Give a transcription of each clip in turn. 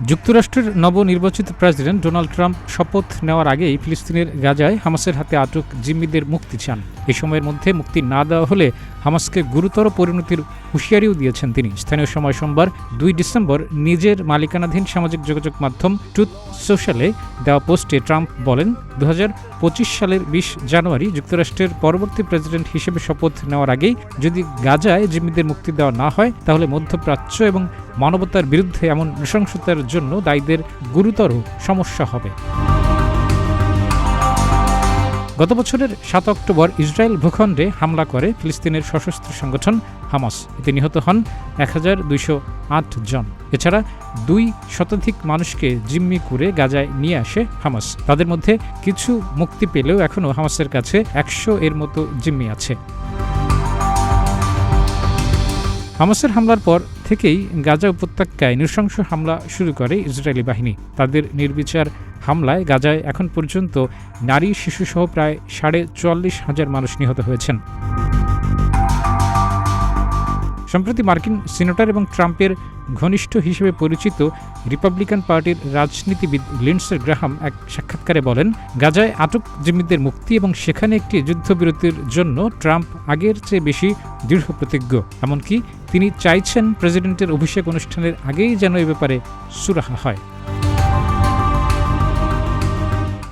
যুক্তরাষ্ট্রের নবনির্বাচিত president Donald Trump শপথ নেওয়ার আগেই ফিলিস্তিনের গাজায় হামাসের হাতে আটক জিম্মিদের মুক্তি চান। এই সময়ের মধ্যে মুক্তি না দেওয়া হলে হামাসকে গুরুতর পরিণতির হুঁশিয়ারিও দিয়েছেন তিনি। স্থানীয় সময় সোমবার ২ ডিসেম্বর নিজের মালিকানাধীন সামাজিক যোগাযোগ মাধ্যম ট্রুথ সোশ্যালে দেওয়া পোস্টে ট্রাম্প বলেন, ২০২৫ সালের ২০ জানুয়ারি যুক্তরাষ্ট্রের পরবর্তী প্রেসিডেন্ট হিসেবে শপথ নেওয়ার আগেই যদি গাজায় জিম্মিদের মুক্তি দেওয়া না হয়, তাহলে মধ্যপ্রাচ্য এবং মানবতার বিরুদ্ধে এমন নৃশংসতার জন্য দায়ীদের গুরুতর সমস্যা হবে। গত বছরের ৭ অক্টোবর ইসরায়েল ভূখণ্ডে হামলা করে ফিলিস্তিনের সশস্ত্র সংগঠন হামাস। এতে নিহত হন ১,২০৮ জন। এছাড়া ২ শতাধিক মানুষকে জিম্মি করে গাজায় নিয়ে আসে হামাস। তাদের মধ্যে কিছু মুক্তি পেলেও এখনও হামাসের কাছে ১০০ এর মতো জিম্মি আছে। হামাসের হামলার পর থেকেই গাজা উপত্যকায় নৃশংস হামলা শুরু করে ইসরায়েলি বাহিনী। তাদের নির্বিচার হামলায় গাজায় এখন পর্যন্ত নারী শিশুসহ প্রায় ৪৫,০০০ মানুষ নিহত হয়েছেন। সম্প্রতি মার্কিন সিনেটর এবং ট্রাম্পের ঘনিষ্ঠ হিসেবে পরিচিত রিপাবলিকান পার্টির রাজনীতিবিদ লিন্ডসে গ্রাহাম এক সাক্ষাৎকারে বলেন, গাজায় আটক জিম্মিদের মুক্তি এবং সেখানে একটি যুদ্ধবিরতির জন্য ট্রাম্প আগের চেয়ে বেশি দৃঢ় প্রতিজ্ঞ। এমনকি তিনি চাইছেন প্রেসিডেন্টের অভিষেক অনুষ্ঠানের আগেই যেন এ ব্যাপারে সুরাহা হয়।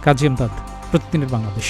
কাজী আমদাদ, প্রতিদিনের বাংলাদেশ।